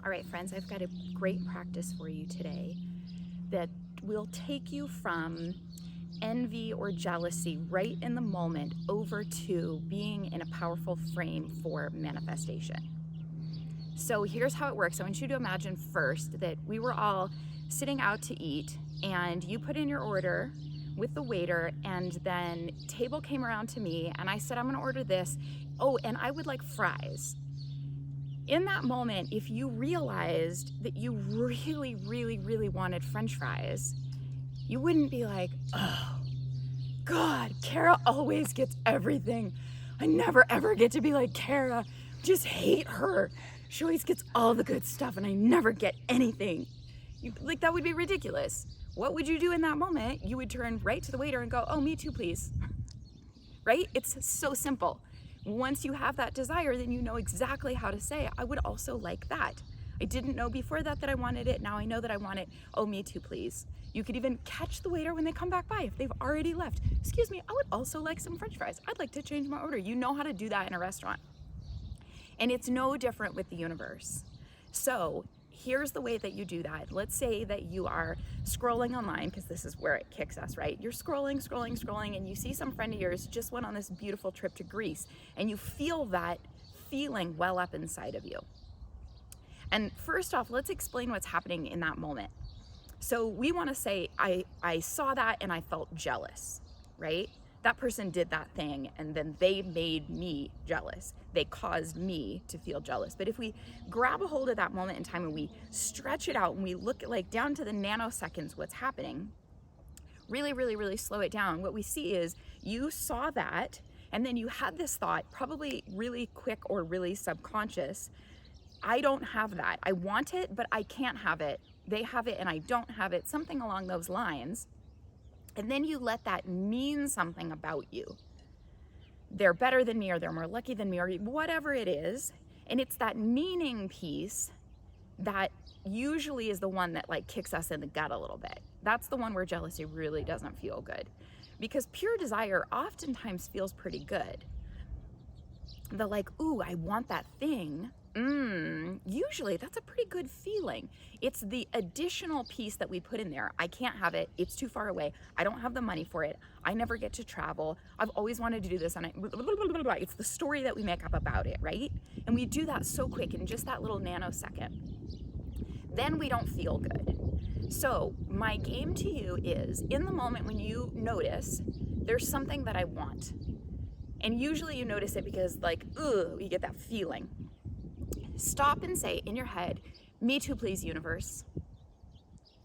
All right, friends, I've got a great practice for you today that will take you from envy or jealousy right in the moment over to being in a powerful frame for manifestation. So here's how it works. I want you to imagine first that we were all sitting out to eat and you put in your order with the waiter, and then table came around to me and I said, I'm gonna order this. Oh, and I would like fries. In that moment, if you realized that you really, really, really wanted French fries, you wouldn't be like, oh, God, Cara always gets everything. I never ever get to be like Cara. Just hate her. She always gets all the good stuff and I never get anything. Like, that would be ridiculous. What would you do in that moment? You would turn right to the waiter and go, oh, me too, please. Right? It's so simple. Once you have that desire, then you know exactly how to say, I would also like that. I didn't know before that I wanted it. Now I know that I want it. Oh, me too, please. You could even catch the waiter when they come back by if they've already left. Excuse me, I would also like some French fries. I'd like to change my order. You know how to do that in a restaurant. And it's no different with the universe. So here's the way that you do that. Let's say that you are scrolling online, because this is where it kicks us, right? You're scrolling, and you see some friend of yours just went on this beautiful trip to Greece, and you feel that feeling well up inside of you. And first off, let's explain what's happening in that moment. So we want to say, I saw that and I felt jealous, right? That person did that thing and then they made me jealous. They caused me to feel jealous. But if we grab a hold of that moment in time and we stretch it out and we look at, like, down to the nanoseconds what's happening, really, really, really slow it down, what we see is you saw that and then you had this thought, probably really quick or really subconscious, I don't have that. I want it, but I can't have it. They have it and I don't have it, something along those lines. And then you let that mean something about you. They're better than me, or they're more lucky than me, or whatever it is. And it's that meaning piece that usually is the one that, like, kicks us in the gut a little bit. That's the one where jealousy really doesn't feel good, because pure desire oftentimes feels pretty good. The, like, ooh, I want that thing. Usually that's a pretty good feeling. It's the additional piece that we put in there. I can't have it. It's too far away. I don't have the money for it. I never get to travel. I've always wanted to do this, and it's the story that we make up about it, right? And we do that so quick in just that little nanosecond. Then we don't feel good. So my game to you is, in the moment when you notice there's something that I want, and usually you notice it because, like, you get that feeling. Stop and say in your head, me too, please, universe.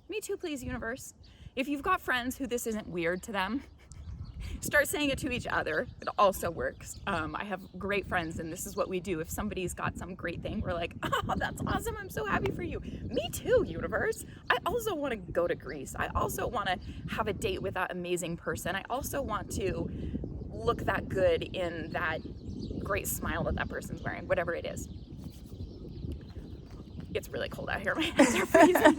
Me too, please, universe. If you've got friends who this isn't weird to them, start saying it to each other. It also works. I have great friends, and this is what we do. If somebody's got some great thing, we're like, oh, that's awesome. I'm so happy for you. Me too, universe. I also want to go to Greece. I also want to have a date with that amazing person. I also want to look that good in that great smile that person's wearing, whatever it is. It's really cold out here. My hands are freezing.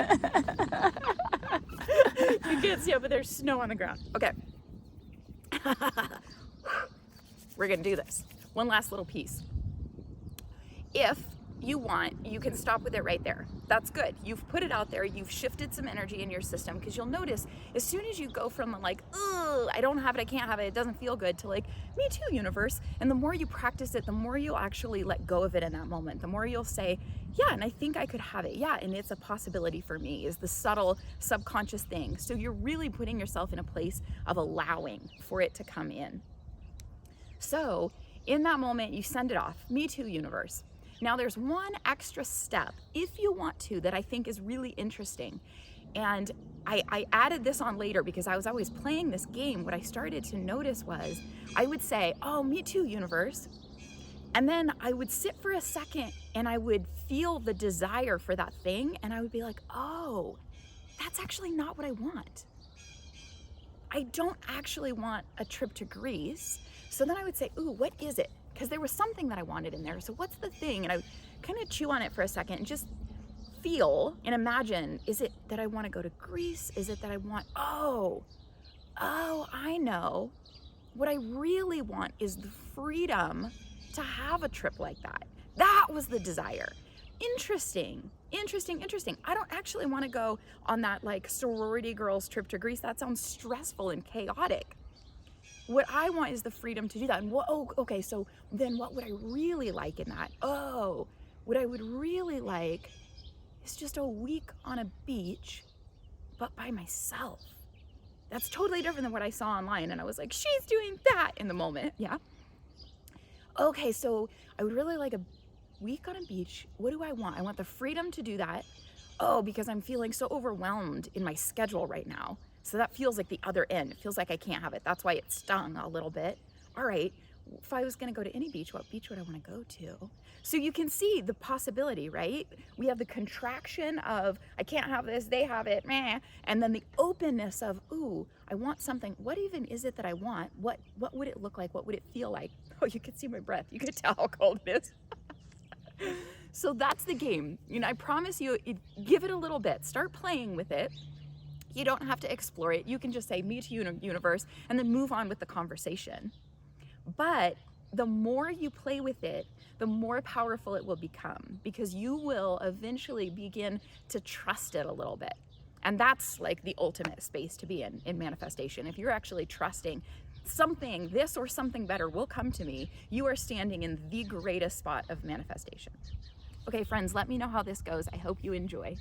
You can't see it, but there's snow on the ground. Okay. We're going to do this. One last little piece. If you want, you can stop with it right there. That's good. You've put it out there. You've shifted some energy in your system, because you'll notice as soon as you go from, like, I don't have it, I can't have it, it doesn't feel good, to, like, me too, universe. And the more you practice it, the more you'll actually let go of it in that moment. The more you'll say, yeah, and I think I could have it. Yeah, and it's a possibility for me, is the subtle subconscious thing. So you're really putting yourself in a place of allowing for it to come in. So in that moment, you send it off. Me too, universe. Now there's one extra step, if you want to, that I think is really interesting. And I added this on later because I was always playing this game. What I started to notice was I would say, oh, me too, universe. And then I would sit for a second and I would feel the desire for that thing. And I would be like, oh, that's actually not what I want. I don't actually want a trip to Greece. So then I would say, ooh, what is it? Because there was something that I wanted in there. So what's the thing? And I would kind of chew on it for a second and just feel and imagine, is it that I want to go to Greece? Is it that I want, oh, I know. What I really want is the freedom to have a trip like that. That was the desire. Interesting, interesting, interesting. I don't actually want to go on that like sorority girls trip to Greece. That sounds stressful and chaotic. What I want is the freedom to do that. And okay, so then what would I really like in that? Oh, what I would really like is just a week on a beach, but by myself. That's totally different than what I saw online. And I was like, she's doing that in the moment. Yeah. Okay, so I would really like a week on a beach. What do I want? I want the freedom to do that. Oh, because I'm feeling so overwhelmed in my schedule right now. So that feels like the other end. It feels like I can't have it. That's why it stung a little bit. All right, if I was gonna go to any beach, what beach would I wanna go to? So you can see the possibility, right? We have the contraction of, I can't have this, they have it, meh. And then the openness of, ooh, I want something. What even is it that I want? What would it look like? What would it feel like? Oh, you could see my breath. You could tell how cold it is. So that's the game. You know, I promise you, give it a little bit. Start playing with it. You don't have to explore it. You can just say, me to universe, and then move on with the conversation. But the more you play with it, the more powerful it will become, because you will eventually begin to trust it a little bit. And that's like the ultimate space to be in manifestation. If you're actually trusting something, this or something better will come to me, you are standing in the greatest spot of manifestation. Okay, friends, let me know how this goes. I hope you enjoy.